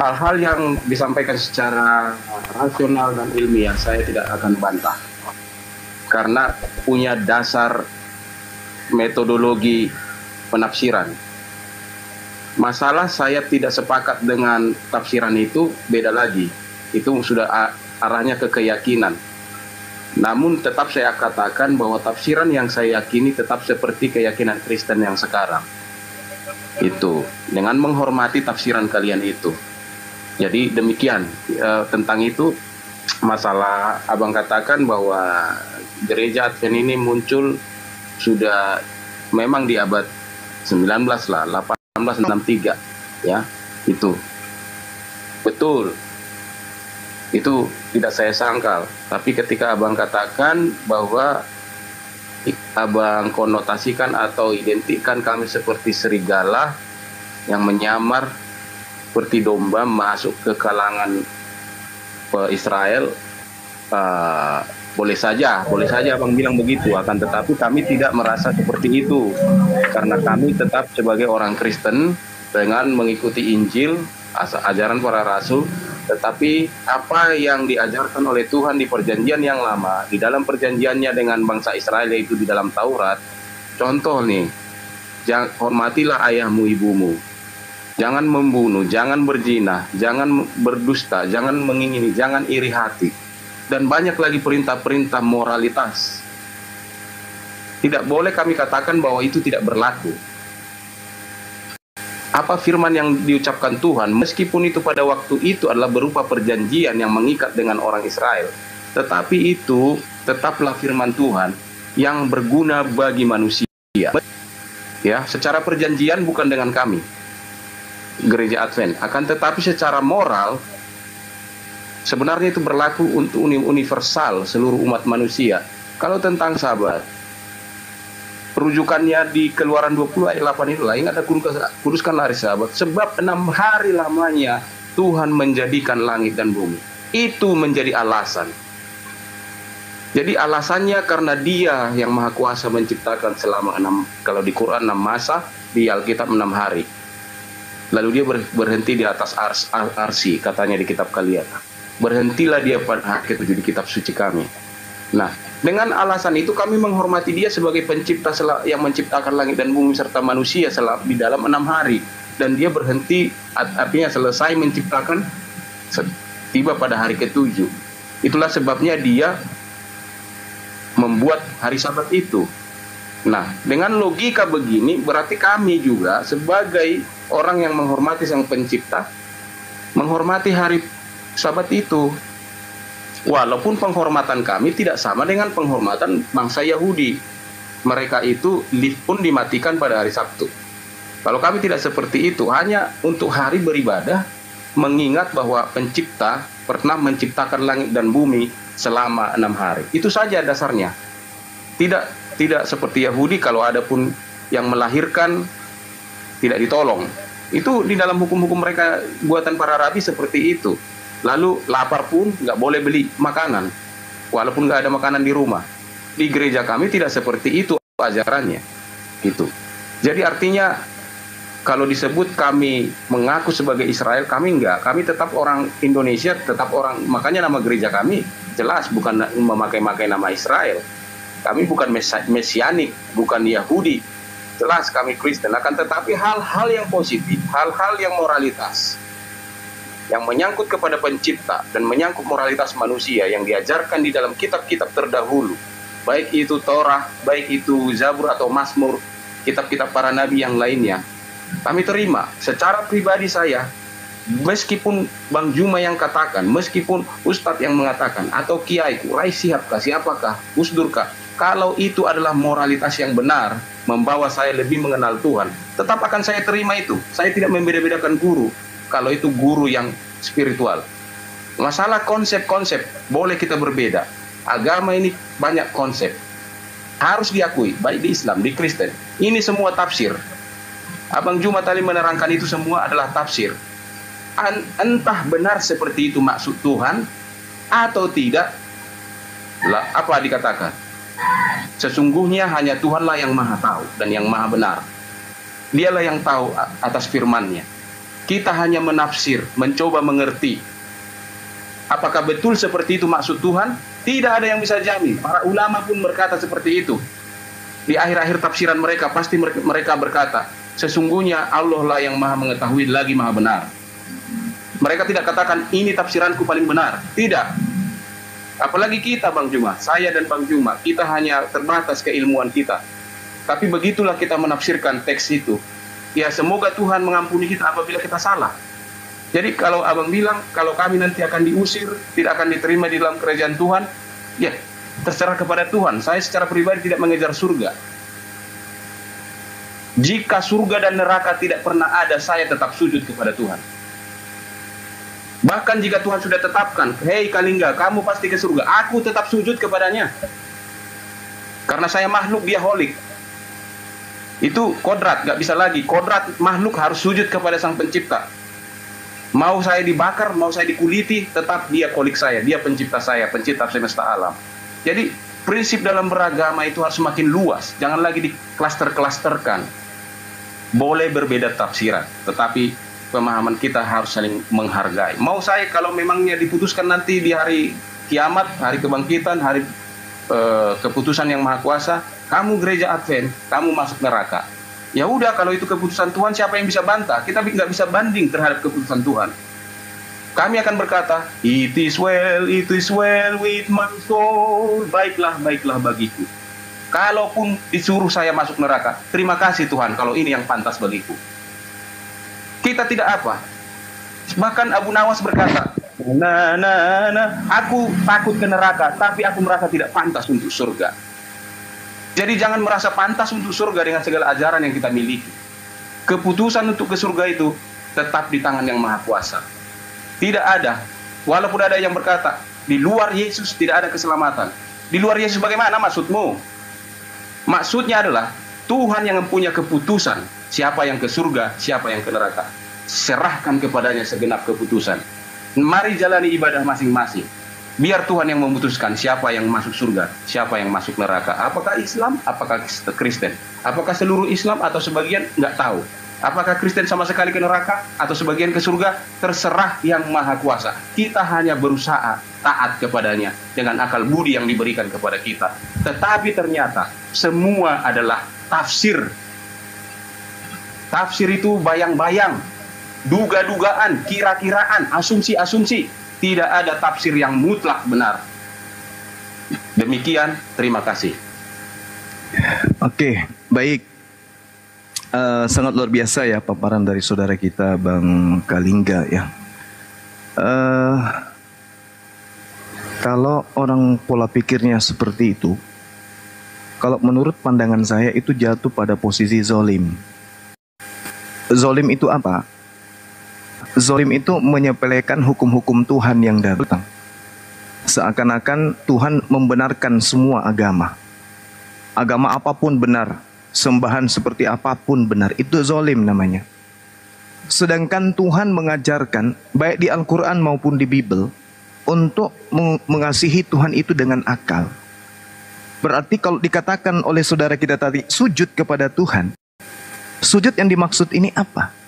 hal-hal yang disampaikan secara rasional dan ilmiah saya tidak akan bantah, karena punya dasar metodologi penafsiran. Masalah saya tidak sepakat dengan tafsiran itu beda lagi. Itu sudah arahnya ke keyakinan. Namun tetap saya katakan bahwa tafsiran yang saya yakini tetap seperti keyakinan Kristen yang sekarang. Itu dengan menghormati tafsiran kalian itu. Jadi demikian tentang itu. Masalah abang katakan bahwa gereja Advent ini muncul sudah memang di abad 19 lah, 1863 ya, itu betul, itu tidak saya sangkal. Tapi ketika abang katakan bahwa abang konotasikan atau identikan kami seperti serigala yang menyamar seperti domba masuk ke kalangan Israel, boleh saja abang bilang begitu. Akan tetapi kami tidak merasa seperti itu, karena kami tetap sebagai orang Kristen dengan mengikuti Injil, ajaran para rasul. Tetapi apa yang diajarkan oleh Tuhan di perjanjian yang lama, di dalam perjanjiannya dengan bangsa Israel, yaitu di dalam Taurat, contoh nih, hormatilah ayahmu ibumu, jangan membunuh, jangan berzina, jangan berdusta, jangan mengingini, jangan iri hati, dan banyak lagi perintah-perintah moralitas. Tidak boleh kami katakan bahwa itu tidak berlaku. Apa firman yang diucapkan Tuhan, meskipun itu pada waktu itu adalah berupa perjanjian yang mengikat dengan orang Israel, tetapi itu tetaplah firman Tuhan yang berguna bagi manusia. Ya, secara perjanjian bukan dengan kami, gereja Advent, akan tetapi secara moral sebenarnya itu berlaku untuk universal seluruh umat manusia. Kalau tentang Sabat, rujukannya di Keluaran 20 ayat 8 itulah, ingat, kuduskanlah hari Sabat, sebab 6 hari lamanya Tuhan menjadikan langit dan bumi. Itu menjadi alasan. Jadi alasannya karena Dia yang Maha Kuasa menciptakan selama 6, kalau di Quran 6 masa, di Alkitab 6 hari. Lalu Dia berhenti di atas arsi, katanya di kitab kalian. Berhentilah Dia pada hari ke-7 di kitab suci kami. Nah, dengan alasan itu kami menghormati Dia sebagai pencipta yang menciptakan langit dan bumi serta manusia di dalam 6 hari. Dan Dia berhenti, artinya selesai menciptakan, tiba pada hari ke-7. Itulah sebabnya Dia membuat hari Sabat itu. Nah, dengan logika begini, berarti kami juga sebagai orang yang menghormati Sang Pencipta, menghormati hari Sabat itu. Walaupun penghormatan kami tidak sama dengan penghormatan bangsa Yahudi. Mereka itu lift pun dimatikan pada hari Sabtu. Kalau kami tidak seperti itu, hanya untuk hari beribadah, mengingat bahwa Pencipta pernah menciptakan langit dan bumi selama 6 hari. Itu saja dasarnya. Tidak seperti Yahudi, kalau ada pun yang melahirkan tidak ditolong. Itu di dalam hukum-hukum mereka, buatan para rabi seperti itu. Lalu lapar pun nggak boleh beli makanan, walaupun nggak ada makanan di rumah. Di gereja kami tidak seperti itu ajarannya. Gitu. Jadi artinya kalau disebut kami mengaku sebagai Israel, kami enggak. Kami tetap orang Indonesia, tetap orang. Makanya nama gereja kami jelas bukan memakai nama Israel. Kami bukan mesianik, bukan Yahudi. Jelas kami Kristen. Akan tetapi hal-hal yang positif, hal-hal yang moralitas, yang menyangkut kepada Pencipta dan menyangkut moralitas manusia yang diajarkan di dalam kitab-kitab terdahulu, baik itu Torah, baik itu Zabur atau Mazmur, kitab-kitab para nabi yang lainnya, kami terima. Secara pribadi saya, meskipun Bang Juma yang katakan, meskipun Ustadz yang mengatakan, atau Kiai, Rai Siapkah, siapakah, Usdurkah, kalau itu adalah moralitas yang benar, membawa saya lebih mengenal Tuhan, tetap akan saya terima itu. Saya tidak membeda-bedakan guru, kalau itu guru yang spiritual. Masalah konsep-konsep, boleh kita berbeda. Agama ini banyak konsep. Harus diakui, baik di Islam, di Kristen. Ini semua tafsir. Abang Juma tadi menerangkan itu semua adalah tafsir. Entah benar seperti itu maksud Tuhan, atau tidak, apa dikatakan? Sesungguhnya hanya Tuhanlah yang maha tahu dan yang maha benar. Dialah yang tahu atas firman-Nya. Kita hanya menafsir, mencoba mengerti. Apakah betul seperti itu maksud Tuhan? Tidak ada yang bisa jamin. Para ulama pun berkata seperti itu. Di akhir-akhir tafsiran mereka, pasti mereka berkata, sesungguhnya Allah lah yang maha mengetahui lagi maha benar. Mereka tidak katakan, ini tafsiranku paling benar. Tidak. Apalagi kita, Bang Juma, saya dan Bang Juma, kita hanya terbatas keilmuan kita. Tapi begitulah kita menafsirkan teks itu. Ya, semoga Tuhan mengampuni kita apabila kita salah. Jadi kalau abang bilang, kalau kami nanti akan diusir, tidak akan diterima di dalam kerajaan Tuhan, ya terserah kepada Tuhan. Saya secara pribadi tidak mengejar surga. Jika surga dan neraka tidak pernah ada, saya tetap sujud kepada Tuhan. Bahkan jika Tuhan sudah tetapkan, hei Kalingga, kamu pasti ke surga, aku tetap sujud kepadanya. Karena saya makhluk, dia holik. Itu kodrat, gak bisa lagi. Kodrat makhluk harus sujud kepada Sang Pencipta. Mau saya dibakar, mau saya dikuliti, tetap dia kolik saya, dia pencipta saya, pencipta semesta alam. Jadi prinsip dalam beragama itu harus semakin luas, jangan lagi diklaster-klasterkan. Boleh berbeda tafsiran, tetapi pemahaman kita harus saling menghargai. Mau saya kalau memangnya diputuskan nanti di hari kiamat, hari kebangkitan, hari keputusan yang maha kuasa, kamu gereja Advent, kamu masuk neraka. Ya udah, kalau itu keputusan Tuhan, siapa yang bisa bantah? Kita nggak bisa banding terhadap keputusan Tuhan. Kami akan berkata, it is well with my soul. Baiklah, baiklah bagiku. Kalaupun disuruh saya masuk neraka, terima kasih Tuhan kalau ini yang pantas bagiku. Kita tidak apa. Bahkan Abu Nawas berkata, aku takut ke neraka, tapi aku merasa tidak pantas untuk surga. Jadi jangan merasa pantas untuk surga dengan segala ajaran yang kita miliki. Keputusan untuk ke surga itu tetap di tangan yang maha kuasa. Tidak ada, walaupun ada yang berkata, di luar Yesus tidak ada keselamatan. Di luar Yesus bagaimana maksudmu? Maksudnya adalah, Tuhan yang mempunyai keputusan, siapa yang ke surga, siapa yang ke neraka. Serahkan kepadanya segenap keputusan. Mari jalani ibadah masing-masing. Biar Tuhan yang memutuskan siapa yang masuk surga, siapa yang masuk neraka. Apakah Islam, apakah Kristen? Apakah seluruh Islam atau sebagian? Nggak tahu. Apakah Kristen sama sekali ke neraka atau sebagian ke surga? Terserah yang maha kuasa. Kita hanya berusaha taat kepadanya dengan akal budi yang diberikan kepada kita. Tetapi ternyata semua adalah tafsir. Tafsir itu bayang-bayang, duga-dugaan, kira-kiraan, asumsi-asumsi. Tidak ada tafsir yang mutlak benar. Demikian, terima kasih. Oke, baik. Sangat luar biasa ya paparan dari saudara kita Bang Kalingga ya. Kalau orang pola pikirnya seperti itu, kalau menurut pandangan saya itu jatuh pada posisi zolim. Zolim itu apa? Zolim itu menyepelekan hukum-hukum Tuhan yang datang. Seakan-akan Tuhan membenarkan semua agama. Agama apapun benar, sembahan seperti apapun benar, itu zolim namanya. Sedangkan Tuhan mengajarkan, baik di Al-Quran maupun di Bible, untuk mengasihi Tuhan itu dengan akal. Berarti kalau dikatakan oleh saudara kita tadi, sujud kepada Tuhan, sujud yang dimaksud ini apa?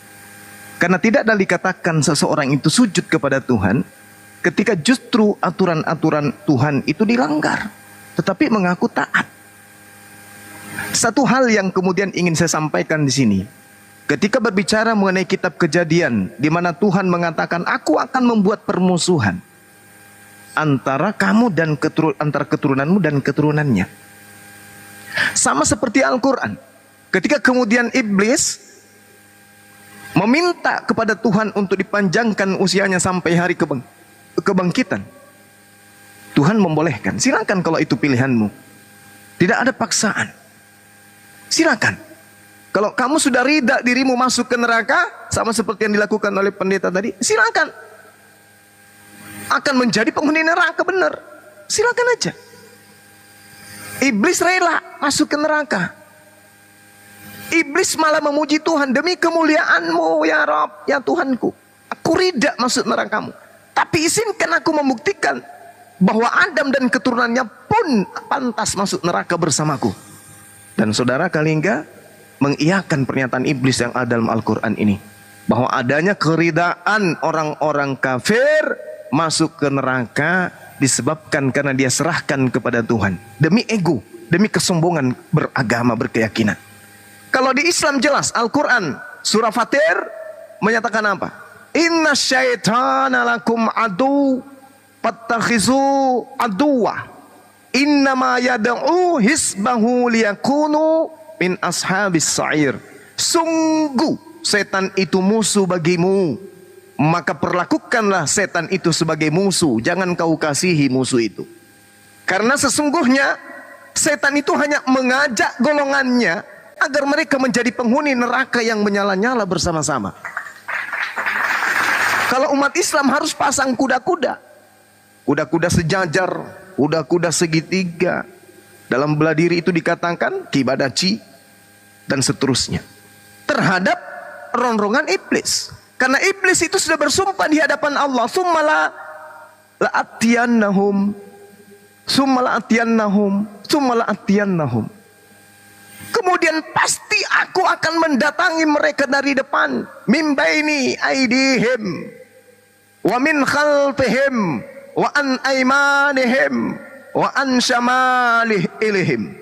Karena tidak ada dikatakan seseorang itu sujud kepada Tuhan ketika justru aturan-aturan Tuhan itu dilanggar, tetapi mengaku taat. Satu hal yang kemudian ingin saya sampaikan di sini, ketika berbicara mengenai kitab Kejadian, di mana Tuhan mengatakan, aku akan membuat permusuhan antara kamu dan antara keturunanmu dan keturunannya. Sama seperti Al-Quran, ketika kemudian iblis meminta kepada Tuhan untuk dipanjangkan usianya sampai hari kebangkitan, Tuhan membolehkan. Silakan kalau itu pilihanmu. Tidak ada paksaan. Silakan. Kalau kamu sudah ridha dirimu masuk ke neraka, sama seperti yang dilakukan oleh pendeta tadi, silakan. Akan menjadi penghuni neraka benar. Silakan aja. Iblis rela masuk ke neraka. Iblis malah memuji Tuhan, demi kemuliaan-Mu ya Rabb, ya Tuhanku, aku ridha masuk neraka-Mu. Tapi izinkan aku membuktikan bahwa Adam dan keturunannya pun pantas masuk neraka bersamaku. Dan saudara Kalingga mengiyakan pernyataan iblis yang ada dalam Al-Quran ini. bahwa adanya keridaan orang-orang kafir masuk ke neraka disebabkan karena dia serahkan kepada Tuhan demi ego, demi kesombongan beragama, berkeyakinan. Kalau di Islam jelas, Al-Quran surah Fatir menyatakan apa? Inna syaitana lakum adu fattakhizu aduwa innama yad'u hisbahu liyakunu min ashabis sa'ir. Sungguh setan itu musuh bagimu, maka perlakukanlah setan itu sebagai musuh. Jangan kau kasihi musuh itu, karena sesungguhnya setan itu hanya mengajak golongannya agar mereka menjadi penghuni neraka yang menyala-nyala bersama-sama. Kalau umat Islam harus pasang kuda-kuda, kuda-kuda sejajar, kuda-kuda segitiga. Dalam bela diri itu dikatakan kibadaci dan seterusnya terhadap ronrongan iblis. Karena iblis itu sudah bersumpah di hadapan Allah, "Tsumma la'atiyannahum." Kemudian pasti aku akan mendatangi mereka dari depan, "Min baini aidihim wa min khalfihim wa an aymanihim wa an syamalihim."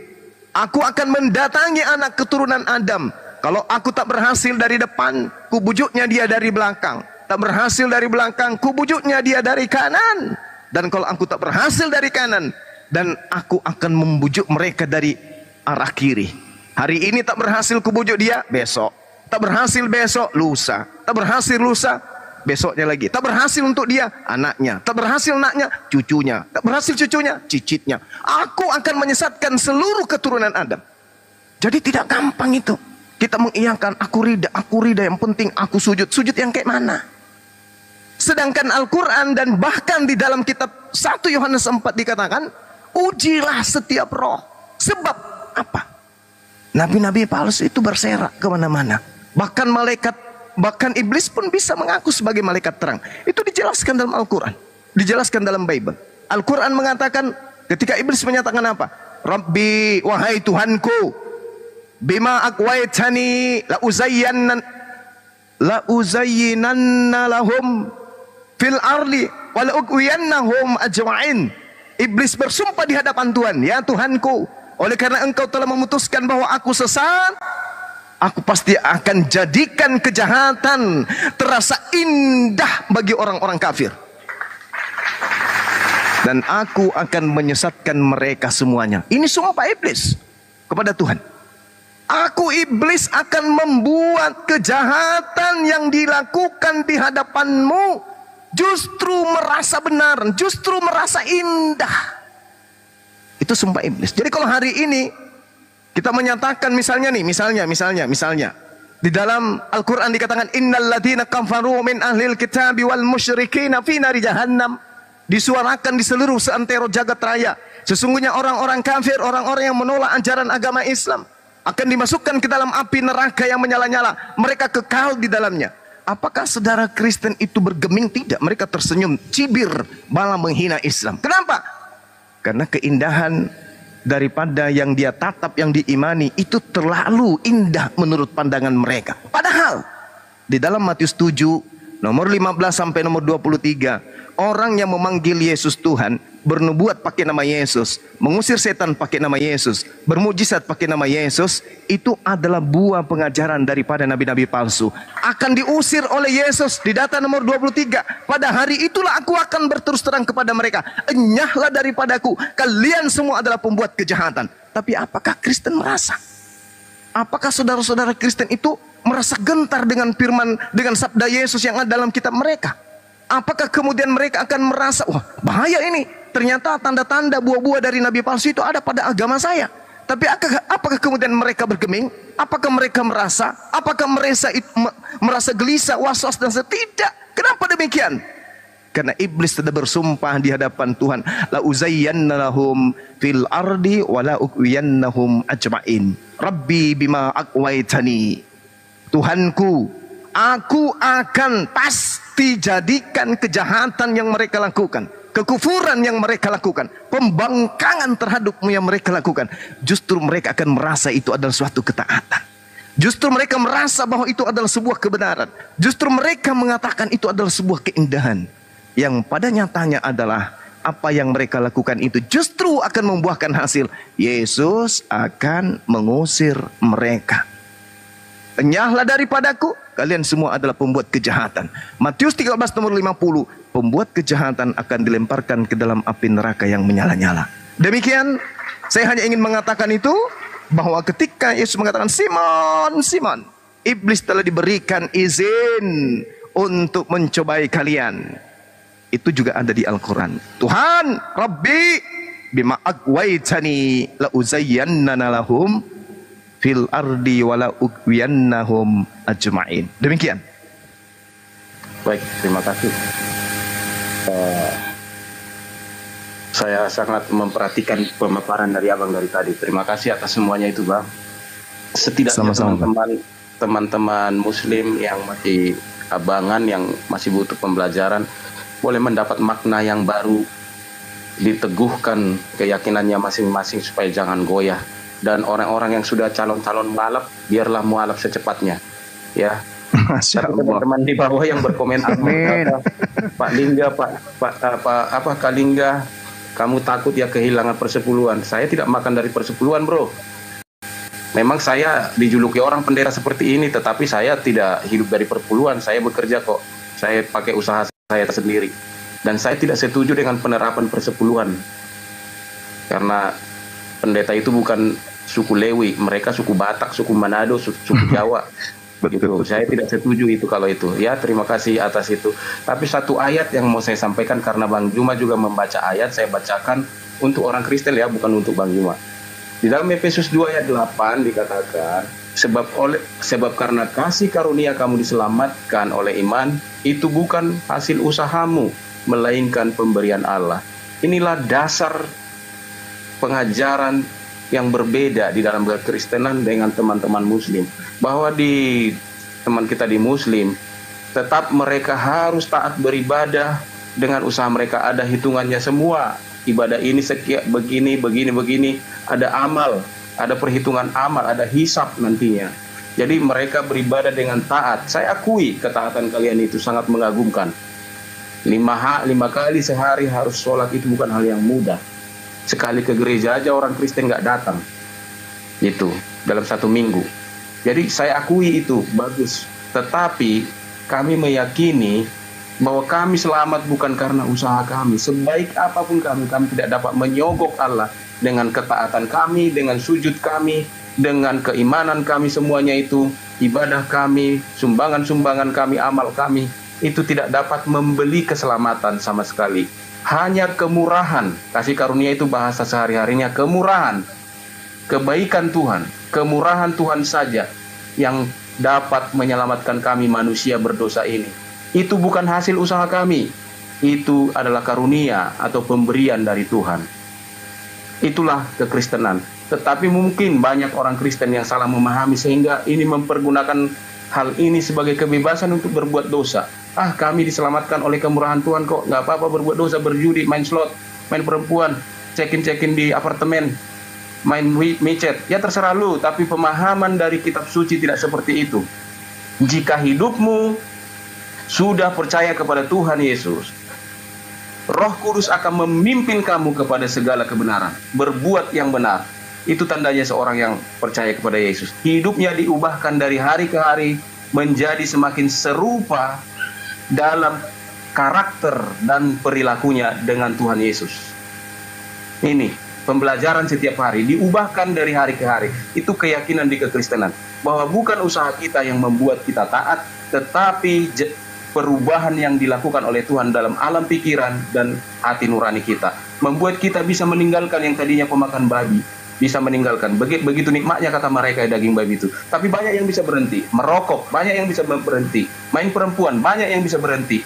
Aku akan mendatangi anak keturunan Adam. Kalau aku tak berhasil dari depan, kubujuknya dia dari belakang. Tak berhasil dari belakang, kubujuknya dia dari kanan. Dan kalau aku tak berhasil dari kanan, dan aku akan membujuk mereka dari arah kiri. Hari ini tak berhasil kubujuk dia, besok. Tak berhasil besok, lusa. Tak berhasil lusa, besoknya lagi. Tak berhasil untuk dia, anaknya. Tak berhasil anaknya, cucunya. Tak berhasil cucunya, cicitnya. Aku akan menyesatkan seluruh keturunan Adam. Jadi tidak gampang itu. Kita mengiyakan, aku rida, yang penting aku sujud. Sujud yang kayak mana? Sedangkan Al-Quran dan bahkan di dalam kitab 1 Yohanes 4 dikatakan, ujilah setiap roh. Sebab apa? Nabi-nabi palsu itu berserak kemana-mana. Bahkan malaikat, bahkan iblis pun bisa mengaku sebagai malaikat terang. Itu dijelaskan dalam Al-Quran, dijelaskan dalam Bible. Al-Quran mengatakan ketika iblis menyatakan apa? Rabbi, wahai Tuhanku, bima aqwaitani la uzayyinanna lahum fil ardi wa la ughwiyannahum ajma'in. Iblis bersumpah di hadapan Tuhan, ya Tuhanku, oleh karena engkau telah memutuskan bahwa aku sesat, aku pasti akan jadikan kejahatan terasa indah bagi orang-orang kafir, dan aku akan menyesatkan mereka semuanya. Ini sumpah iblis kepada Tuhan. Aku iblis akan membuat kejahatan yang dilakukan di hadapanmu justru merasa benar, justru merasa indah. Itu sumpah iblis. Jadi kalau hari ini kita menyatakan misalnya di dalam Al-Quran dikatakan innal ladzina kafaru min ahlil kitabi wal musyrikina fi nari jahannam. Disuarakan di seluruh seantero jagat raya, sesungguhnya orang-orang kafir, orang-orang yang menolak ajaran agama Islam akan dimasukkan ke dalam api neraka yang menyala-nyala. Mereka kekal di dalamnya. Apakah saudara Kristen itu bergeming? Tidak. Mereka tersenyum, cibir, malah menghina Islam. Kenapa? Karena keindahan daripada yang dia tatap, yang diimani, itu terlalu indah menurut pandangan mereka. Padahal di dalam Matius 7 nomor 15 sampai nomor 23, orang yang memanggil Yesus Tuhan, bernubuat pakai nama Yesus, mengusir setan pakai nama Yesus, bermujizat pakai nama Yesus, itu adalah buah pengajaran daripada nabi-nabi palsu. Akan diusir oleh Yesus di data nomor 23. Pada hari itulah aku akan berterus terang kepada mereka, enyahlah daripadaku, kalian semua adalah pembuat kejahatan. Tapi apakah Kristen merasa? Apakah saudara-saudara Kristen itu merasa gentar dengan firman, dengan sabda Yesus yang ada dalam kitab mereka? Apakah kemudian mereka akan merasa, wah bahaya ini, ternyata tanda-tanda buah-buah dari nabi palsu itu ada pada agama saya. Tapi apakah kemudian mereka bergeming? Apakah mereka merasa? Apakah merasa gelisah, was-was dan tidak? Kenapa demikian? Karena iblis sudah bersumpah di hadapan Tuhan, la uzayyanna lahum fil ardi wa la ughwiyannahum ajma'in. Rabbi bima aqwaitani. Tuhanku, aku akan pasti jadikan kejahatan yang mereka lakukan, kekufuran yang mereka lakukan, pembangkangan terhadapmu yang mereka lakukan, justru mereka akan merasa itu adalah suatu ketaatan. Justru mereka merasa bahwa itu adalah sebuah kebenaran. Justru mereka mengatakan itu adalah sebuah keindahan. Yang pada nyatanya adalah apa yang mereka lakukan itu justru akan membuahkan hasil. Yesus akan mengusir mereka. Enyahlah daripadaku, kalian semua adalah pembuat kejahatan. Matius 13 nomor 50, pembuat kejahatan akan dilemparkan ke dalam api neraka yang menyala-nyala. Demikian, saya hanya ingin mengatakan itu, bahwa ketika Yesus mengatakan, Simon, Simon, iblis telah diberikan izin untuk mencobai kalian. Itu juga ada di Al-Quran. Tuhan, Rabbi, bima agwaitani la uzayyannana lahum fil ardi wala ughwiyannahum ajma'in. Demikian. Baik, terima kasih. Saya sangat memperhatikan pemaparan dari Abang dari tadi. Terima kasih atas semuanya itu, Bang. Setidaknya teman-teman Muslim yang masih abangan, yang masih butuh pembelajaran, boleh mendapat makna yang baru, diteguhkan keyakinannya masing-masing supaya jangan goyah. Dan orang-orang yang sudah calon-calon mualaf, biarlah mualaf secepatnya, ya. Tapi teman-teman di bawah yang berkomentar, Pak Lingga, Pak Kalingga, kamu takut ya kehilangan persepuluhan. Saya tidak makan dari persepuluhan, bro. Memang saya dijuluki orang pendeta seperti ini, tetapi saya tidak hidup dari perpuluhan. Saya bekerja kok. Saya pakai usaha saya sendiri. Dan saya tidak setuju dengan penerapan persepuluhan. Karena pendeta itu bukan suku Lewi, mereka suku Batak, suku Manado, suku Jawa. Gitu. Saya tidak setuju itu kalau itu. Ya, terima kasih atas itu. Tapi satu ayat yang mau saya sampaikan, karena Bang Juma juga membaca ayat, saya bacakan untuk orang Kristen ya, bukan untuk Bang Juma. Di dalam Efesus 2 ayat 8 dikatakan, sebab karena kasih karunia kamu diselamatkan oleh iman, itu bukan hasil usahamu, melainkan pemberian Allah. Inilah dasar pengajaran yang berbeda di dalam kekristenan dengan teman-teman Muslim, bahwa di teman kita di Muslim tetap mereka harus taat beribadah dengan usaha mereka, ada hitungannya semua. Ibadah ini sekian begini, ada amal, ada perhitungan amal, ada hisab nantinya. Jadi mereka beribadah dengan taat. Saya akui ketaatan kalian itu sangat mengagumkan. 5 kali sehari harus sholat, itu bukan hal yang mudah. Sekali ke gereja aja orang Kristen nggak datang, itu dalam 1 minggu. Jadi saya akui itu bagus, tetapi kami meyakini bahwa kami selamat bukan karena usaha kami. Sebaik apapun kami tidak dapat menyogok Allah dengan ketaatan kami, dengan sujud kami, dengan keimanan kami, semuanya itu ibadah kami, sumbangan-sumbangan kami, amal kami, itu tidak dapat membeli keselamatan sama sekali. Hanya kemurahan, kasih karunia itu bahasa sehari-harinya kemurahan, kebaikan Tuhan, kemurahan Tuhan saja yang dapat menyelamatkan kami manusia berdosa ini. Itu bukan hasil usaha kami, itu adalah karunia atau pemberian dari Tuhan. Itulah kekristenan. Tetapi mungkin banyak orang Kristen yang salah memahami sehingga ini mempergunakan hal ini sebagai kebebasan untuk berbuat dosa. Kami diselamatkan oleh kemurahan Tuhan kok, nggak apa-apa berbuat dosa, berjudi, main slot, main perempuan, check-in di apartemen, main micet. Ya terserah lu, tapi pemahaman dari kitab suci tidak seperti itu. Jika hidupmu sudah percaya kepada Tuhan Yesus, Roh Kudus akan memimpin kamu kepada segala kebenaran, berbuat yang benar. Itu tandanya seorang yang percaya kepada Yesus. Hidupnya diubahkan dari hari ke hari menjadi semakin serupa dalam karakter dan perilakunya dengan Tuhan Yesus. Ini pembelajaran setiap hari, diubahkan dari hari ke hari. Itu keyakinan di kekristenan, bahwa bukan usaha kita yang membuat kita taat, tetapi perubahan yang dilakukan oleh Tuhan dalam alam pikiran dan hati nurani kita, membuat kita bisa meninggalkan yang tadinya pemakan babi, bisa meninggalkan. Begitu nikmatnya kata mereka daging babi itu. Tapi banyak yang bisa berhenti. Merokok, banyak yang bisa berhenti. Main perempuan, banyak yang bisa berhenti.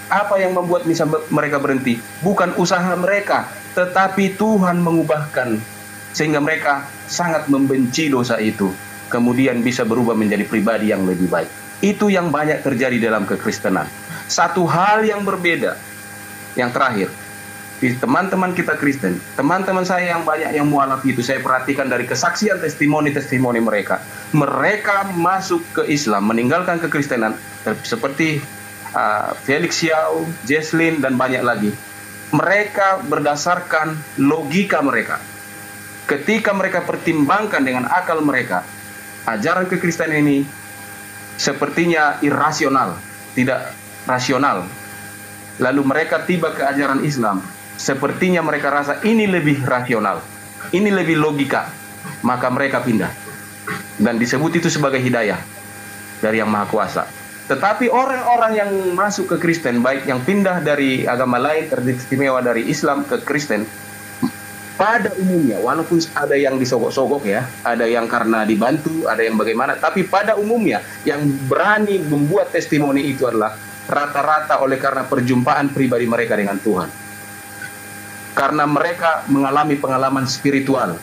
Apa yang membuat bisa mereka berhenti? Bukan usaha mereka, tetapi Tuhan mengubahkan sehingga mereka sangat membenci dosa itu, kemudian bisa berubah menjadi pribadi yang lebih baik. Itu yang banyak terjadi dalam kekristenan. Satu hal yang berbeda, yang terakhir, di teman-teman kita Kristen, teman-teman saya yang banyak yang mualaf itu, saya perhatikan dari kesaksian testimoni mereka, mereka masuk ke Islam, meninggalkan kekristenan, seperti Felix Xiao, Jesslyn, dan banyak lagi. Mereka berdasarkan logika mereka. Ketika mereka pertimbangkan dengan akal mereka, ajaran kekristenan ini sepertinya irasional, tidak rasional. Lalu mereka tiba ke ajaran Islam, sepertinya mereka rasa ini lebih rasional, ini lebih logika, maka mereka pindah. Dan disebut itu sebagai hidayah dari Yang Maha Kuasa. Tetapi orang-orang yang masuk ke Kristen, baik yang pindah dari agama lain, teristimewa dari Islam ke Kristen, pada umumnya, walaupun ada yang disogok-sogok ya, ada yang karena dibantu, ada yang bagaimana, tapi pada umumnya yang berani membuat testimoni itu adalah rata-rata oleh karena perjumpaan pribadi mereka dengan Tuhan. Karena mereka mengalami pengalaman spiritual.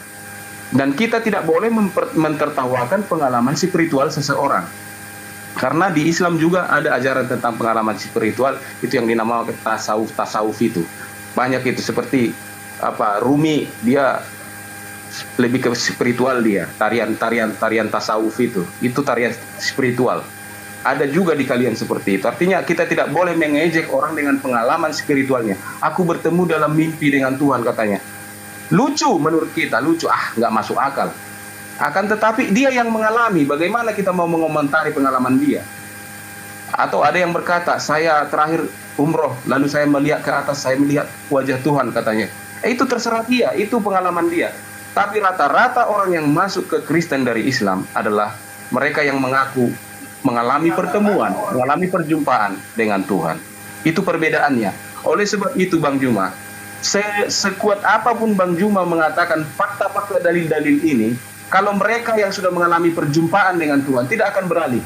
Dan kita tidak boleh mentertawakan pengalaman spiritual seseorang. Karena di Islam juga ada ajaran tentang pengalaman spiritual, itu yang dinamakan tasawuf itu. Banyak itu, seperti Rumi, dia lebih ke spiritual, dia tarian tasawuf itu tarian spiritual. Ada juga di kalian seperti itu. Artinya kita tidak boleh mengejek orang dengan pengalaman spiritualnya. Aku bertemu dalam mimpi dengan Tuhan, katanya. Lucu menurut kita, lucu, nggak masuk akal. Akan tetapi dia yang mengalami, bagaimana kita mau mengomentari pengalaman dia? Atau ada yang berkata, saya terakhir umroh, lalu saya melihat ke atas, saya melihat wajah Tuhan, katanya. Itu terserah dia, itu pengalaman dia. Tapi rata-rata orang yang masuk ke Kristen dari Islam adalah mereka yang mengaku mengalami pertemuan, mengalami perjumpaan dengan Tuhan. Itu perbedaannya. Oleh sebab itu Bang Juma, sekuat apapun Bang Juma mengatakan fakta-fakta dalil-dalil ini, kalau mereka yang sudah mengalami perjumpaan dengan Tuhan tidak akan beralih.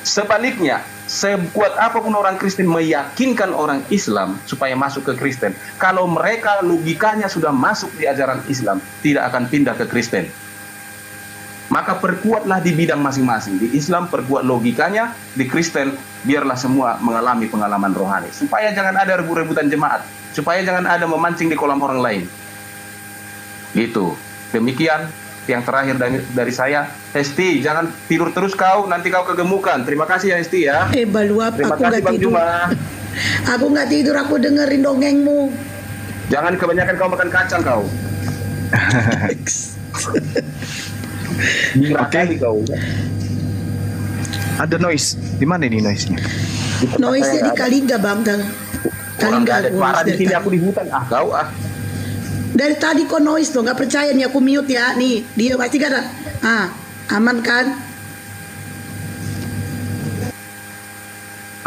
Sebaliknya, sekuat apapun orang Kristen meyakinkan orang Islam supaya masuk ke Kristen, kalau mereka logikanya sudah masuk di ajaran Islam, tidak akan pindah ke Kristen. Maka perkuatlah di bidang masing-masing. Di Islam perkuat logikanya, di Kristen biarlah semua mengalami pengalaman rohani. Supaya jangan ada rebut-rebutan jemaat, supaya jangan ada memancing di kolam orang lain. Gitu. Demikian yang terakhir dari saya. Hesti, jangan tidur terus kau, nanti kau kegemukan. Terima kasih ya Hesti ya. Baluap, terima aku kasih Bang tidur. Juma. Aku nggak tidur, aku dengerin dongengmu. Jangan kebanyakan kau makan kacang kau. Oke. Kau. Ada noise. Di mana ini noise-nya? Noise-nya di Kalingga, Bang. Kalingga. Ada suara di sini, aku di hutan. Kau. Dari tadi kok noise tuh, nggak percaya nih aku mute ya. Nih, dia pasti gak ada. Aman kan?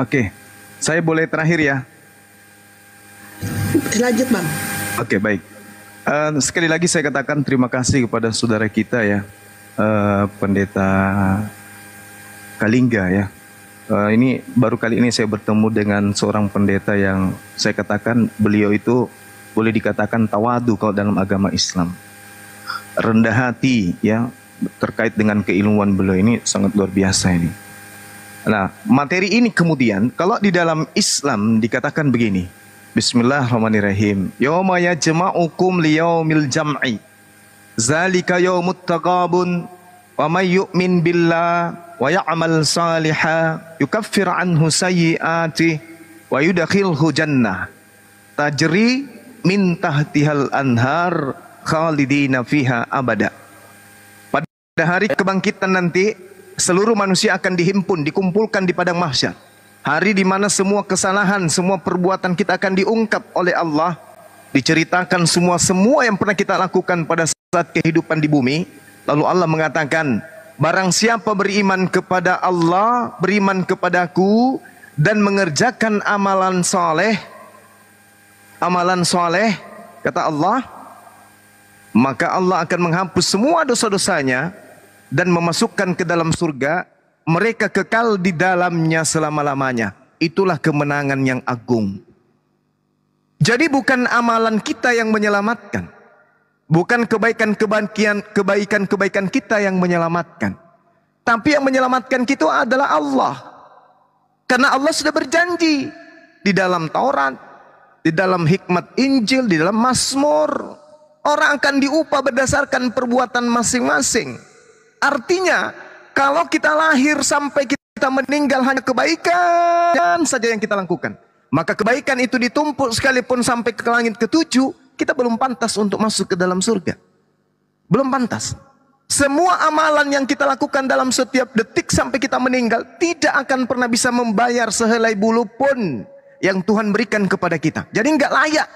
Oke. Saya boleh terakhir ya? Lanjut, Bang. Oke, baik. Sekali lagi saya katakan terima kasih kepada saudara kita ya, Pendeta Kalingga ya. Ini baru kali ini saya bertemu dengan seorang pendeta yang saya katakan beliau itu boleh dikatakan tawadu kalau dalam agama Islam. Rendah hati ya, terkait dengan keilmuan beliau ini sangat luar biasa ini. Nah, materi ini kemudian kalau di dalam Islam dikatakan begini. Bismillahirrahmanirrahim. Yauma yajma'ukum liyaumil jam'i. Zalika yaumut taqabun wa may yu'min billah wa ya'mal salihan yukaffir anhu sayyi'ati wa yudkhilhu jannah tajri min tahtihal anhar khalidina fiha abada. Pada hari kebangkitan nanti seluruh manusia akan dihimpun, dikumpulkan di padang mahsyar. Hari di mana semua kesalahan, semua perbuatan kita akan diungkap oleh Allah, diceritakan semua yang pernah kita lakukan pada saat kehidupan di bumi. Lalu Allah mengatakan, barang siapa beriman kepada Allah, beriman kepadaku dan mengerjakan amalan soleh, kata Allah, maka Allah akan menghapus semua dosa-dosanya dan memasukkan ke dalam surga. Mereka kekal di dalamnya selama-lamanya. Itulah kemenangan yang agung. Jadi bukan amalan kita yang menyelamatkan, bukan kebaikan-kebaikan kita yang menyelamatkan, tapi yang menyelamatkan kita adalah Allah. Karena Allah sudah berjanji di dalam Taurat, di dalam hikmat Injil, di dalam Mazmur. Orang akan diupah berdasarkan perbuatan masing-masing. Artinya, kalau kita lahir sampai kita meninggal hanya kebaikan saja yang kita lakukan, maka kebaikan itu ditumpuk sekalipun sampai ke langit ketujuh, kita belum pantas untuk masuk ke dalam surga. Belum pantas. Semua amalan yang kita lakukan dalam setiap detik sampai kita meninggal tidak akan pernah bisa membayar sehelai bulu pun yang Tuhan berikan kepada kita. Jadi nggak layak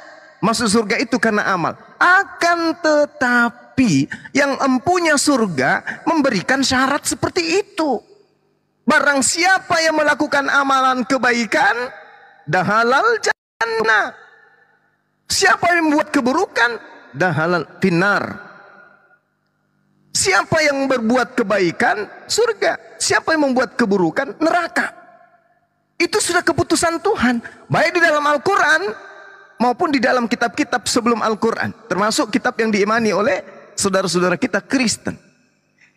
masuk surga itu karena amal. Akan tetapi yang empunya surga memberikan syarat seperti itu. Barang siapa yang melakukan amalan kebaikan, dahalal jannah. Siapa yang membuat keburukan, dahalal finnar. Siapa yang berbuat kebaikan, surga. Siapa yang membuat keburukan, neraka. Itu sudah keputusan Tuhan. Baik di dalam Al-Quran, maupun di dalam kitab-kitab sebelum Al-Quran. Termasuk kitab yang diimani oleh saudara-saudara kita Kristen.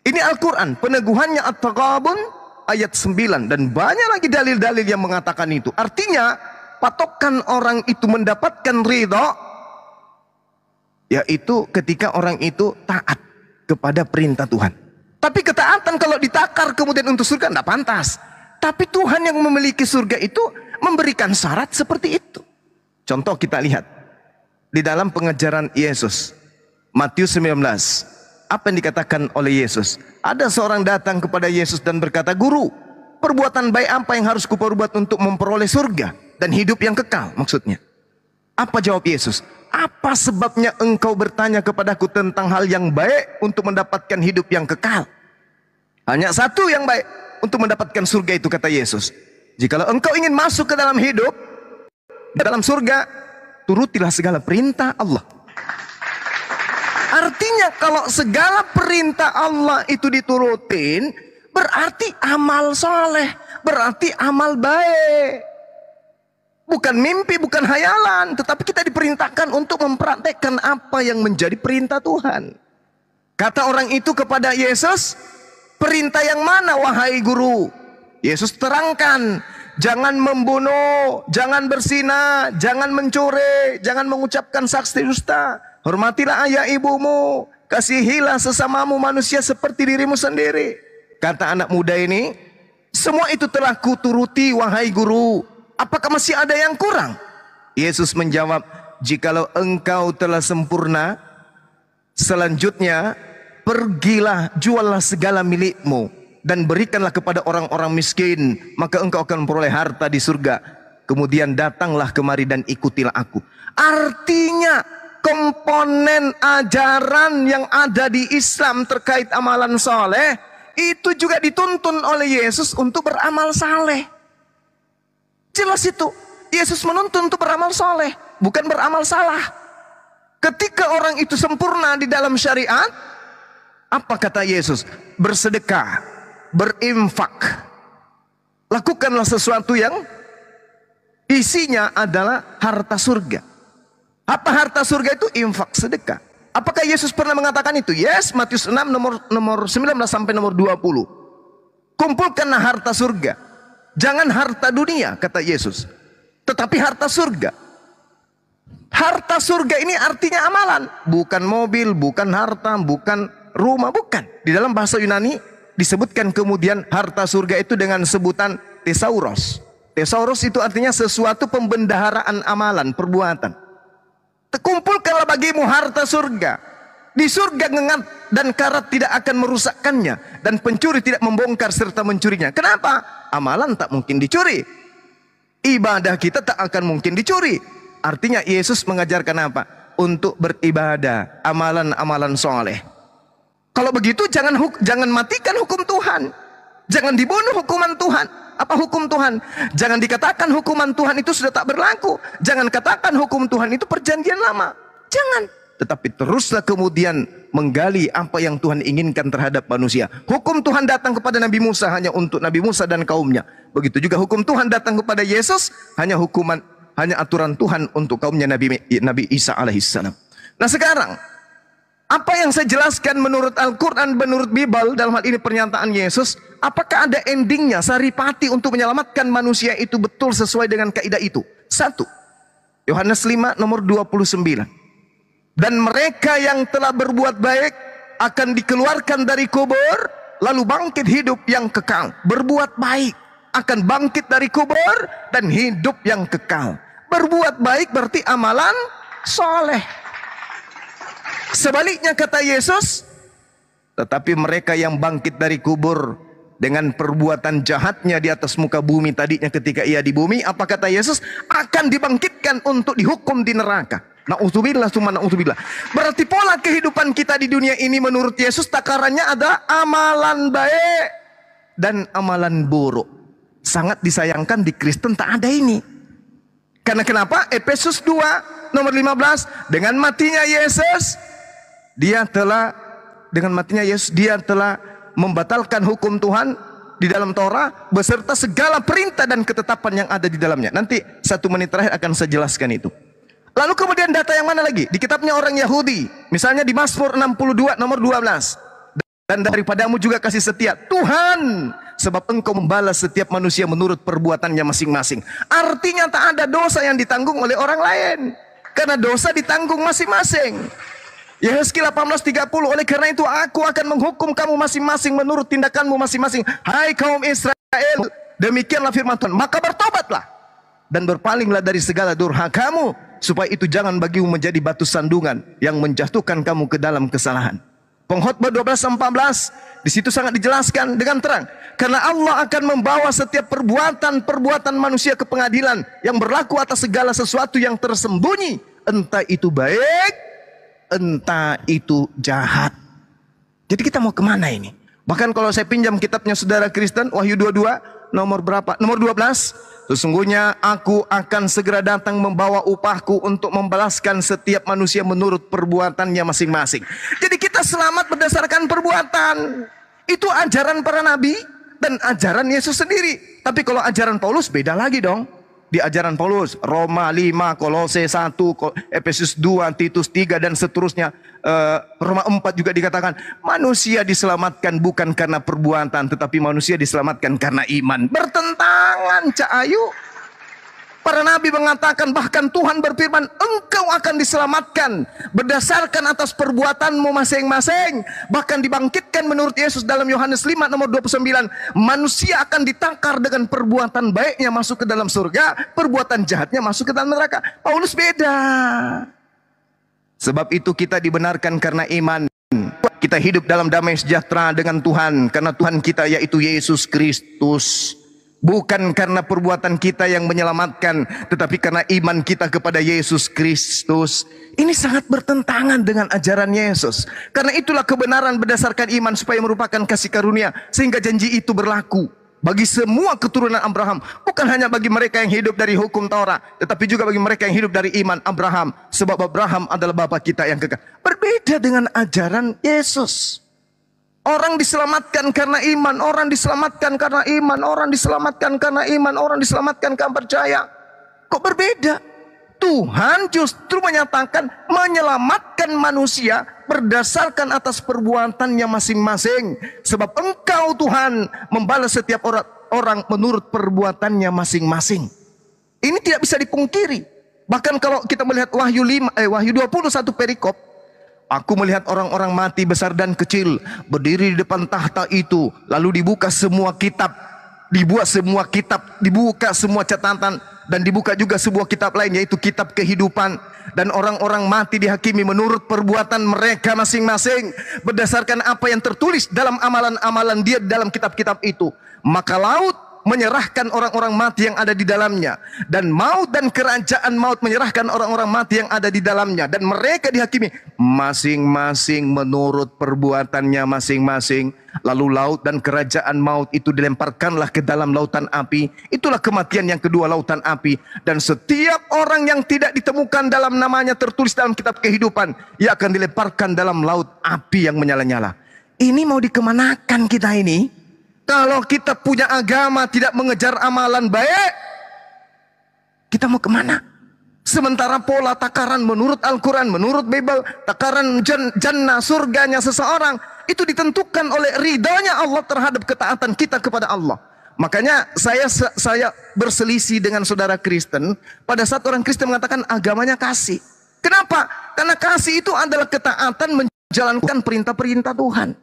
Ini Al-Quran, peneguhannya At-Taghabun ayat 9. Dan banyak lagi dalil-dalil yang mengatakan itu. Artinya, patokan orang itu mendapatkan ridha, yaitu ketika orang itu taat kepada perintah Tuhan. Tapi ketaatan kalau ditakar kemudian untuk surga tidak pantas. Tapi Tuhan yang memiliki surga itu memberikan syarat seperti itu. Contoh kita lihat di dalam pengajaran Yesus, Matius 19. Apa yang dikatakan oleh Yesus? Ada seorang datang kepada Yesus dan berkata, "Guru, perbuatan baik apa yang harus kuperbuat untuk memperoleh surga dan hidup yang kekal?" Maksudnya. Apa jawab Yesus? "Apa sebabnya engkau bertanya kepadaku tentang hal yang baik untuk mendapatkan hidup yang kekal? Hanya satu yang baik untuk mendapatkan surga itu," kata Yesus. "Jikalau engkau ingin masuk ke dalam hidup, dalam surga, turutilah segala perintah Allah." Artinya kalau segala perintah Allah itu diturutin, berarti amal soleh, berarti amal baik. Bukan mimpi, bukan hayalan, tetapi kita diperintahkan untuk mempraktekkan apa yang menjadi perintah Tuhan. Kata orang itu kepada Yesus, "Perintah yang mana wahai guru?" Yesus terangkan, "Jangan membunuh, jangan berzina, jangan mencuri, jangan mengucapkan saksi dusta, hormatilah ayah ibumu, kasihilah sesamamu manusia seperti dirimu sendiri." Kata anak muda ini, "Semua itu telah kuturuti wahai guru. Apakah masih ada yang kurang?" Yesus menjawab, "Jikalau engkau telah sempurna, selanjutnya pergilah, juallah segala milikmu dan berikanlah kepada orang-orang miskin, maka engkau akan memperoleh harta di surga. Kemudian datanglah kemari dan ikutilah aku." Artinya komponen ajaran yang ada di Islam terkait amalan soleh itu juga dituntun oleh Yesus untuk beramal saleh. Jelas itu, Yesus menuntun untuk beramal soleh, bukan beramal salah. Ketika orang itu sempurna di dalam syariat, apa kata Yesus? Bersedekah, berinfak. Lakukanlah sesuatu yang isinya adalah harta surga. Apa harta surga itu? Infak, sedekah. Apakah Yesus pernah mengatakan itu? Yes, Matius 6 nomor 19 sampai nomor 20. Kumpulkanlah harta surga. Jangan harta dunia, kata Yesus, tetapi harta surga. Harta surga ini artinya amalan, bukan mobil, bukan harta, bukan rumah, bukan. Di dalam bahasa Yunani disebutkan kemudian harta surga itu dengan sebutan tesauros. Tesauros itu artinya sesuatu pembendaharaan amalan, perbuatan. Kumpulkanlah bagimu harta surga. Di surga ngengat dan karat tidak akan merusakkannya, dan pencuri tidak membongkar serta mencurinya. Kenapa? Amalan tak mungkin dicuri. Ibadah kita tak akan mungkin dicuri. Artinya Yesus mengajarkan apa? Untuk beribadah, amalan-amalan soleh. Kalau begitu jangan matikan hukum Tuhan. Jangan dibunuh hukuman Tuhan. Apa hukum Tuhan? Jangan dikatakan hukuman Tuhan itu sudah tak berlaku. Jangan katakan hukum Tuhan itu perjanjian lama. Jangan. Tetapi teruslah kemudian menggali apa yang Tuhan inginkan terhadap manusia. Hukum Tuhan datang kepada Nabi Musa hanya untuk Nabi Musa dan kaumnya. Begitu juga hukum Tuhan datang kepada Yesus hanya aturan Tuhan untuk kaumnya Nabi Isa alaihissalam. Nah sekarang, apa yang saya jelaskan menurut Al-Quran, menurut Bible, dalam hal ini pernyataan Yesus, apakah ada endingnya, saripati untuk menyelamatkan manusia itu betul sesuai dengan kaidah itu? Satu, Yohanes 5 nomor 29. Dan mereka yang telah berbuat baik akan dikeluarkan dari kubur, lalu bangkit hidup yang kekal. Berbuat baik akan bangkit dari kubur dan hidup yang kekal. Berbuat baik berarti amalan soleh. Sebaliknya kata Yesus, tetapi mereka yang bangkit dari kubur dengan perbuatan jahatnya di atas muka bumi tadinya ketika ia di bumi, apa kata Yesus? Akan dibangkitkan untuk dihukum di neraka. Na'udzubillah summa na'udzubillah. Berarti pola kehidupan kita di dunia ini menurut Yesus takarannya ada amalan baik dan amalan buruk. Sangat disayangkan di Kristen tak ada ini. Karena kenapa? Efesus 2 nomor 15, dengan matinya Yesus dia telah membatalkan hukum Tuhan di dalam Torah beserta segala perintah dan ketetapan yang ada di dalamnya. Nanti 1 menit terakhir akan saya jelaskan itu. Lalu kemudian data yang mana lagi? Di kitabnya orang Yahudi. Misalnya di Mazmur 62 nomor 12. Dan daripadamu juga kasih setia Tuhan, sebab engkau membalas setiap manusia menurut perbuatannya masing-masing. Artinya tak ada dosa yang ditanggung oleh orang lain, karena dosa ditanggung masing-masing. Yehezkiel 18:30, oleh karena itu aku akan menghukum kamu masing-masing menurut tindakanmu masing-masing. Hai kaum Israel, demikianlah firman Tuhan, maka bertobatlah dan berpalinglah dari segala durhakamu, supaya itu jangan bagimu menjadi batu sandungan yang menjatuhkan kamu ke dalam kesalahan. Pengkhotbah 12:14, di situ sangat dijelaskan dengan terang. Karena Allah akan membawa setiap perbuatan manusia ke pengadilan yang berlaku atas segala sesuatu yang tersembunyi, entah itu baik, entah itu jahat. Jadi kita mau kemana ini? Bahkan kalau saya pinjam kitabnya saudara Kristen, Wahyu 22 nomor berapa? Nomor 12. Sesungguhnya aku akan segera datang membawa upahku untuk membalaskan setiap manusia menurut perbuatannya masing-masing. Jadi kita selamat berdasarkan perbuatan. Itu ajaran para nabi dan ajaran Yesus sendiri. Tapi kalau ajaran Paulus beda lagi dong. Di ajaran Paulus, Roma 5, Kolose 1, Efesus 2, Titus 3 dan seterusnya, Roma 4 juga dikatakan manusia diselamatkan bukan karena perbuatan, tetapi manusia diselamatkan karena iman. Bertentangan, Cak Ayu. Para nabi mengatakan, bahkan Tuhan berfirman, engkau akan diselamatkan berdasarkan atas perbuatanmu masing-masing. Bahkan dibangkitkan menurut Yesus dalam Yohanes 5 nomor 29, manusia akan ditakar dengan perbuatan baiknya masuk ke dalam surga, perbuatan jahatnya masuk ke dalam neraka. Paulus beda. Sebab itu kita dibenarkan karena iman. Kita hidup dalam damai sejahtera dengan Tuhan karena Tuhan kita yaitu Yesus Kristus. Bukan karena perbuatan kita yang menyelamatkan, tetapi karena iman kita kepada Yesus Kristus. Ini sangat bertentangan dengan ajaran Yesus. Karena itulah kebenaran berdasarkan iman supaya merupakan kasih karunia, sehingga janji itu berlaku bagi semua keturunan Abraham. Bukan hanya bagi mereka yang hidup dari hukum Taurat, tetapi juga bagi mereka yang hidup dari iman Abraham. Sebab Abraham adalah bapa kita yang kekal. Berbeda dengan ajaran Yesus. Orang diselamatkan karena iman, orang diselamatkan karena iman, orang diselamatkan karena iman, orang diselamatkan karena percaya. Kok berbeda? Tuhan justru menyatakan menyelamatkan manusia berdasarkan atas perbuatannya masing-masing. Sebab engkau Tuhan membalas setiap orang menurut perbuatannya masing-masing. Ini tidak bisa dipungkiri. Bahkan kalau kita melihat Wahyu 21 perikop, aku melihat orang-orang mati besar dan kecil berdiri di depan tahta itu. Lalu dibuka semua kitab. Dibuka semua catatan. Dan dibuka juga sebuah kitab lain, yaitu kitab kehidupan. Dan orang-orang mati dihakimi menurut perbuatan mereka masing-masing. Berdasarkan apa yang tertulis dalam amalan-amalan dia dalam kitab-kitab itu. Maka laut menyerahkan orang-orang mati yang ada di dalamnya, dan maut dan kerajaan maut menyerahkan orang-orang mati yang ada di dalamnya, dan mereka dihakimi masing-masing menurut perbuatannya masing-masing. Lalu laut dan kerajaan maut itu dilemparkanlah ke dalam lautan api. Itulah kematian yang kedua, lautan api. Dan setiap orang yang tidak ditemukan dalam namanya tertulis dalam kitab kehidupan, ia akan dilemparkan dalam laut api yang menyala-nyala. Ini mau dikemanakan kita ini? Kalau kita punya agama tidak mengejar amalan baik, kita mau kemana? Sementara pola takaran menurut Al-Quran, menurut Bible, takaran jannah, surganya seseorang, itu ditentukan oleh ridhonya Allah terhadap ketaatan kita kepada Allah. Makanya saya berselisih dengan saudara Kristen pada saat orang Kristen mengatakan agamanya kasih. Kenapa? Karena kasih itu adalah ketaatan menjalankan perintah-perintah Tuhan.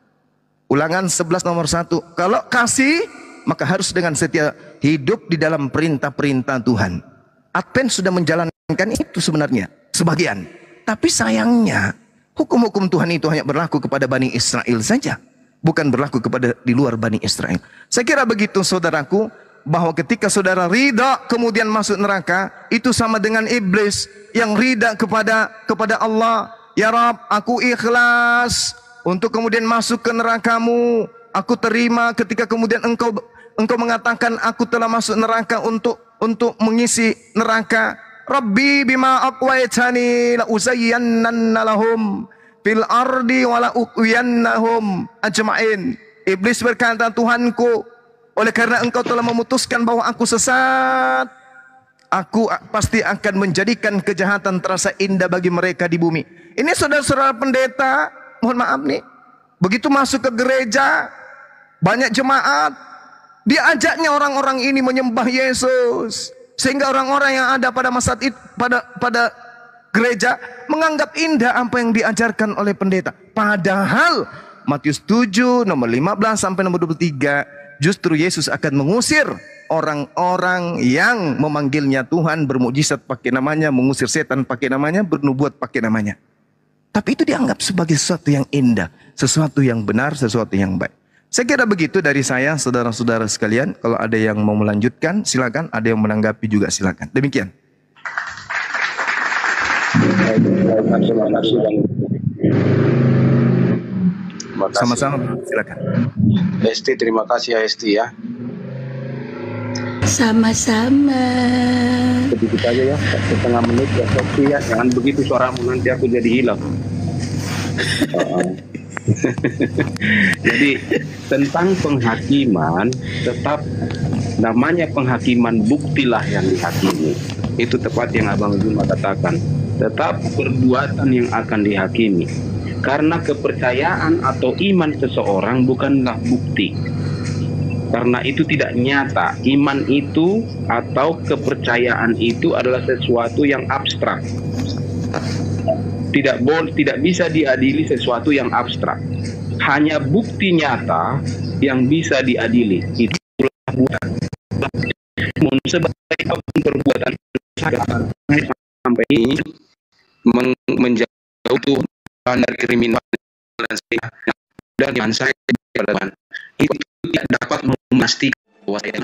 Ulangan 11 nomor 1. Kalau kasih, maka harus dengan setia hidup di dalam perintah-perintah Tuhan. Advent sudah menjalankan itu sebenarnya, sebagian. Tapi sayangnya, hukum-hukum Tuhan itu hanya berlaku kepada Bani Israel saja. Bukan berlaku kepada di luar Bani Israel. Saya kira begitu saudaraku, bahwa ketika saudara ridha kemudian masuk neraka, itu sama dengan iblis yang ridha kepada Allah. Ya Rab, aku ikhlas untuk kemudian masuk ke nerakamu. Aku terima ketika kemudian engkau mengatakan aku telah masuk neraka untuk mengisi neraka. Rabbi bima aqwaitani la uzayyannanna lahum fil ardi wa la uqwiyannahum ajma'in. Iblis berkata, Tuhanku, oleh karena engkau telah memutuskan bahwa aku sesat, aku pasti akan menjadikan kejahatan terasa indah bagi mereka di bumi. Ini saudara-saudara pendeta, mohon maaf nih, begitu masuk ke gereja, banyak jemaat, diajaknya orang-orang ini menyembah Yesus, sehingga orang-orang yang ada pada masa itu pada gereja menganggap indah apa yang diajarkan oleh pendeta. Padahal Matius 7 nomor 15 sampai nomor 23, justru Yesus akan mengusir orang-orang yang memanggilnya Tuhan, bermukjizat pakai namanya, mengusir setan pakai namanya, bernubuat pakai namanya. Tapi itu dianggap sebagai sesuatu yang indah, sesuatu yang benar, sesuatu yang baik. Saya kira begitu dari saya, saudara-saudara sekalian. Kalau ada yang mau melanjutkan, silakan. Ada yang menanggapi juga, silakan. Demikian. Sama-sama, silakan. Esti, terima kasih ya Esti ya. Sama-sama. Sedikit aja ya, setengah menit ya Sofi ya. Jangan begitu suaramu, nanti aku jadi hilang. Jadi tentang penghakiman, tetap namanya penghakiman, buktilah yang dihakimi. Itu tepat yang Abang Zuma katakan. Tetap perbuatan yang akan dihakimi. Karena kepercayaan atau iman seseorang bukanlah bukti. Karena itu tidak nyata. Iman itu atau kepercayaan itu adalah sesuatu yang abstrak. Tidak bisa diadili sesuatu yang abstrak. Hanya bukti nyata yang bisa diadili. Itulah bukan. Sebaik apapun perbuatan sampai ini menjauh dari kriminal dan saya itu tidak dapat memastikan bahwa saya